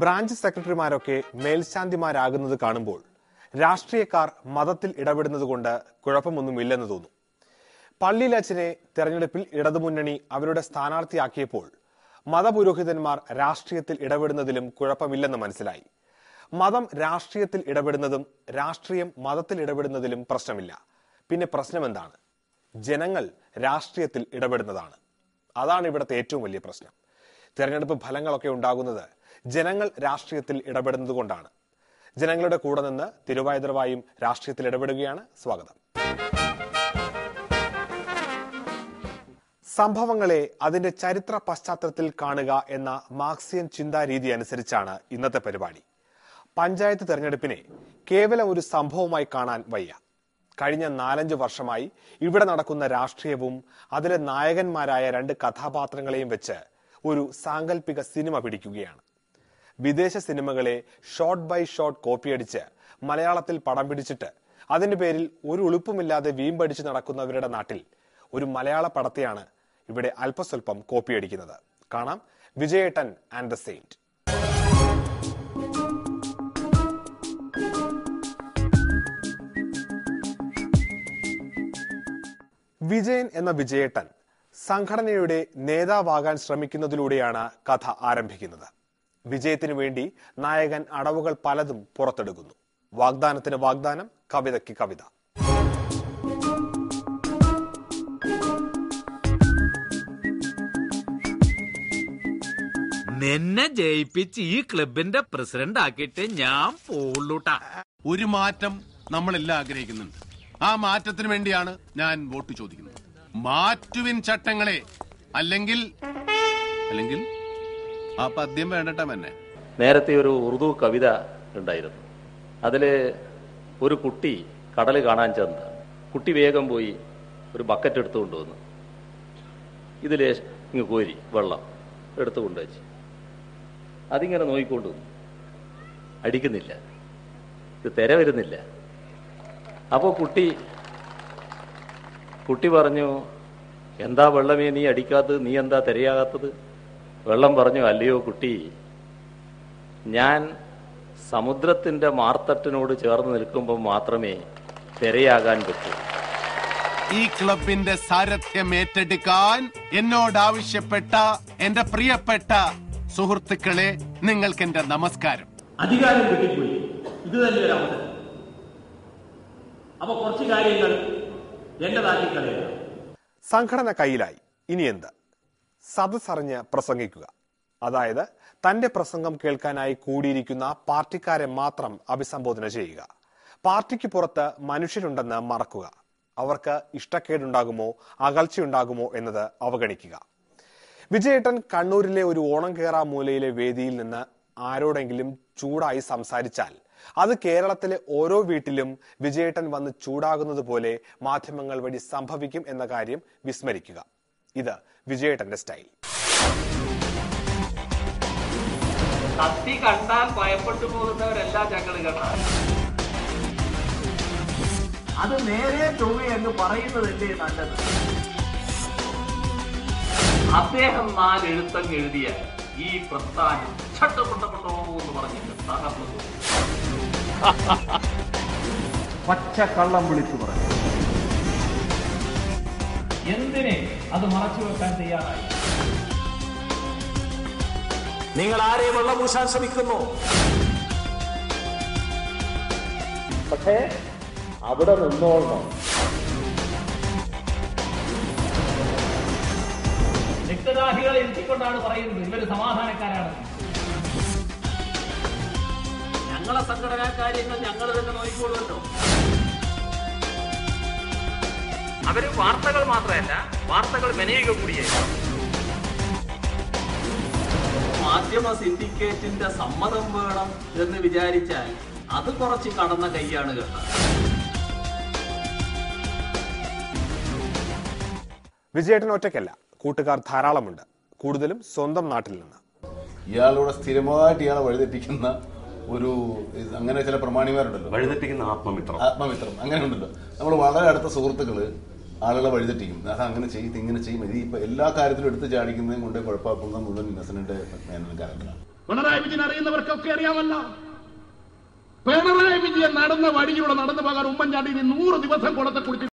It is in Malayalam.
ബ്രാഞ്ച് സെക്രട്ടറിമാരൊക്കെ മേൽശാന്തിമാരാകുന്നത് കാണുമ്പോൾ രാഷ്ട്രീയക്കാർ മതത്തിൽ ഇടപെടുന്നത് കൊണ്ട് കുഴപ്പമൊന്നുമില്ലെന്ന് തോന്നും. പള്ളിയിലച്ഛനെ തെരഞ്ഞെടുപ്പിൽ ഇടതുമുന്നണി അവരുടെ സ്ഥാനാർത്ഥിയാക്കിയപ്പോൾ മതപുരോഹിതന്മാർ രാഷ്ട്രീയത്തിൽ ഇടപെടുന്നതിലും കുഴപ്പമില്ലെന്ന് മനസ്സിലായി. മതം രാഷ്ട്രീയത്തിൽ ഇടപെടുന്നതും രാഷ്ട്രീയം മതത്തിൽ ഇടപെടുന്നതിലും പ്രശ്നമില്ല. പിന്നെ പ്രശ്നം എന്താണ്? ജനങ്ങൾ രാഷ്ട്രീയത്തിൽ ഇടപെടുന്നതാണ്. അതാണ് ഇവിടുത്തെ ഏറ്റവും വലിയ പ്രശ്നം. തെരഞ്ഞെടുപ്പ് ഫലങ്ങളൊക്കെ ഉണ്ടാകുന്നത് ജനങ്ങൾ രാഷ്ട്രീയത്തിൽ ഇടപെടുന്നത് കൊണ്ടാണ്. ജനങ്ങളുടെ കൂടെ നിന്ന് തിരുവാതിരവായും രാഷ്ട്രീയത്തിൽ ഇടപെടുകയാണ്. സ്വാഗതം. സംഭവങ്ങളെ അതിന്റെ ചരിത്ര പശ്ചാത്തലത്തിൽ കാണുക എന്ന മാർക്സിയൻ ചിന്താരീതി അനുസരിച്ചാണ് ഇന്നത്തെ പരിപാടി. പഞ്ചായത്ത് തെരഞ്ഞെടുപ്പിനെ കേവലം ഒരു സംഭവമായി കാണാൻ വയ്യ. കഴിഞ്ഞ 4-5 വർഷമായി ഇവിടെ നടക്കുന്ന രാഷ്ട്രീയവും അതിലെ നായകന്മാരായ 2 കഥാപാത്രങ്ങളെയും വെച്ച് ഒരു സാങ്കല്പിക സിനിമ പിടിക്കുകയാണ്. വിദേശ സിനിമകളെ ഷോട്ട് ബൈ ഷോട്ട് കോപ്പിയടിച്ച് മലയാളത്തിൽ പടം പിടിച്ചിട്ട് അതിന്റെ പേരിൽ ഒരു ഉളുപ്പുമില്ലാതെ വീമ്പടിച്ച് നടക്കുന്നവരുടെ നാട്ടിൽ ഒരു മലയാള പടത്തെയാണ് ഇവിടെ അല്പസ്വല്പം കോപ്പിയടിക്കുന്നത്. കാണാം വിജയേട്ടൻ ആൻഡ് ദ സെയിന്റ്. വിജയൻ എന്ന വിജയേട്ടൻ സംഘടനയുടെ നേതാവാകാൻ ശ്രമിക്കുന്നതിലൂടെയാണ് കഥ ആരംഭിക്കുന്നത്. വിജയത്തിനു വേണ്ടി നായകൻ അടവുകൾ പലതും പുറത്തെടുക്കുന്നു. വാഗ്ദാനത്തിന് വാഗ്ദാനം, കവിതയ്ക്ക് കവിത. നിന്നെ ജയിപ്പിച്ച് ഈ ക്ലബിന്റെ പ്രസിഡന്റ് ആക്കിയിട്ട് ഞാൻ പോളൂട്ടാ. ഒരു മാറ്റം നമ്മളെല്ലാം ആഗ്രഹിക്കുന്നുണ്ട്. ആ മാറ്റത്തിന് വേണ്ടിയാണ് ഞാൻ വോട്ട് ചോദിക്കുന്നത്. മാറ്റുവിൻ ചട്ടങ്ങളെ, അല്ലെങ്കിൽ ആ പദ്യം വേണ്ടട്ട തന്നെ. നേരത്തെ ഒരു ഉറുദു കവിത ഉണ്ടായിരുന്നു. അതില് ഒരു കുട്ടി കടൽ കാണാൻ ചെന്നതാണ്. കുട്ടി വേഗം പോയി ഒരു ബക്കറ്റ് എടുത്തു കൊണ്ടുവന്നു. ഇതിലെ ഇങ്ങ് കോരി വെള്ളം എടുത്തു കൊണ്ടുവച്ച് അതിങ്ങനെ നോക്കിക്കൊണ്ടുവന്നു. അടിക്കുന്നില്ല, ഇത് തിര വരുന്നില്ല. അപ്പോൾ കുട്ടി പറഞ്ഞു, എന്താ വെള്ളമേ നീ അടിക്കാത്തത്, നീ എന്താ തിരയാകാത്തത്? വെള്ളം പറഞ്ഞു, അല്ലയോ കുട്ടി, ഞാൻ സമുദ്രത്തിന്റെ മാർത്തട്ടിനോട് ചേർന്ന് നിൽക്കുമ്പോൾ മാത്രമേ തിരയാകാൻ പറ്റൂ. ഈ ക്ലബിന്റെ സാരഥ്യം ഏറ്റെടുക്കാൻ എന്നോട് ആവശ്യപ്പെട്ട എന്റെ പ്രിയപ്പെട്ട സുഹൃത്തുക്കളെ, നിങ്ങൾക്ക് എന്റെ നമസ്കാരം. അധികാരം കിട്ടിപ്പോയി, ഇത് തന്നെ ഒരു അവസരം. അപ്പൊ കുറച്ച് കാര്യങ്ങൾ എന്റേതാക്കി കളയുക. സംഘടന കയ്യിലായി. ഇനി എന്ത്? സദസ്സറിഞ്ഞ് പ്രസംഗിക്കുക. അതായത് തന്റെ പ്രസംഗം കേൾക്കാനായി കൂടിയിരിക്കുന്ന പാർട്ടിക്കാരെ മാത്രം അഭിസംബോധന ചെയ്യുക. പാർട്ടിക്ക് പുറത്ത് മനുഷ്യരുണ്ടെന്ന് മറക്കുക. അവർക്ക് ഇഷ്ടക്കേടുണ്ടാകുമോ അകൽച്ചയുണ്ടാകുമോ എന്നത് അവഗണിക്കുക. വിജയേട്ടൻ കണ്ണൂരിലെ ഒരു ഓണം കേറാ മൂലയിലെ വേദിയിൽ നിന്ന് ആരോടെങ്കിലും ചൂടായി സംസാരിച്ചാൽ അത് കേരളത്തിലെ ഓരോ വീട്ടിലും വിജയേട്ടൻ വന്ന് ചൂടാകുന്നത് പോലെ മാധ്യമങ്ങൾ വഴി സംഭവിക്കും എന്ന കാര്യം വിസ്മരിക്കുക. ഇത് വിജയേട്ടന്റെ സ്റ്റൈൽ. കത്തി കണ്ടാൽ ഭയപ്പെട്ടു പോകുന്നവരല്ല ഞങ്ങൾ കേട്ടാൽ. അത് നേരെ ചൊവ്വ എന്ന് പറയുന്നതല്ലേ നല്ലത്. അദ്ദേഹം 4 എഴുത്തങ്ങ് എഴുതിയ ഈ പ്രസ്ഥാനം ചട്ടപ്പെട്ടപ്പെട്ടോ എന്ന് പറഞ്ഞിട്ട് തകർന്നു. പച്ച കള്ളം വിളിച്ചു പറഞ്ഞു. എന്തിനെ അത് മറച്ചു വെക്കാൻ തയ്യാറായി? നിങ്ങൾ ആരെയും വെള്ളം പൂശാൻ ശ്രമിക്കുന്നു. പക്ഷേ അവിടെ നിന്നോളണം. രക്തദാഹികളെ എത്തിക്കൊണ്ടാണ് പറയുന്നത് ഇവര് സമാധാനക്കാരാണ്. ഞങ്ങളെ സംഘടനാ കാര്യങ്ങൾ ഞങ്ങൾ തന്നെ നോക്കിക്കൊള്ളുമല്ലോ. അവര് വാർത്തകൾ മാത്രമല്ല, വാർത്തകൾ മെനയുക കൂടിയേ. മാധ്യമ സിൻഡിക്കേറ്റിന്റെ സമ്മതം വേണം എന്ന് വിചാരിച്ചാൽ അത് കുറച്ച് കടന്ന കൈയാണ് കേട്ടോ. വിജയേട്ടൻ ഒറ്റയ്ക്കല്ല, കൂട്ടുകാർ ധാരാളമുണ്ട്. കൂടുതലും സ്വന്തം നാട്ടിൽ നിന്ന്. ഇയാളോട് സ്ഥിരമായിട്ട് ഇയാളെ വഴിതെറ്റിക്കുന്ന ഒരു അങ്ങനെ ചില പ്രമാണിമാരുണ്ടല്ലോ, വഴിതെറ്റിക്കുന്ന ആത്മമിത്രം അങ്ങനെ ഉണ്ടല്ലോ. നമ്മൾ വളരെ അടുത്ത സുഹൃത്തുക്കള് ആളുകളെ വഴിതെറ്റിക്കും. അങ്ങനെ ചെയ്ത് ഇങ്ങനെ ചെയ്യും. ഇത് ഇപ്പൊ എല്ലാ കാര്യത്തിലും എടുത്ത് ചാടിക്കുന്നതും കൊണ്ട് കുഴപ്പമാക്കുന്ന മുഴുവൻ ഇന്നസെന്റ് മേനോൻ കാരണമാണ്. പിണറായി വിജയൻ അറിയുന്നവർക്കൊക്കെ അറിയാമല്ലോ. പിണറായി വിജയൻ നടന്ന വഴിയിലൂടെ നടന്നു പോകാൻ ഉമ്മൻചാണ്ടി 100 ദിവസം കുളത്തെ കുടിച്ച്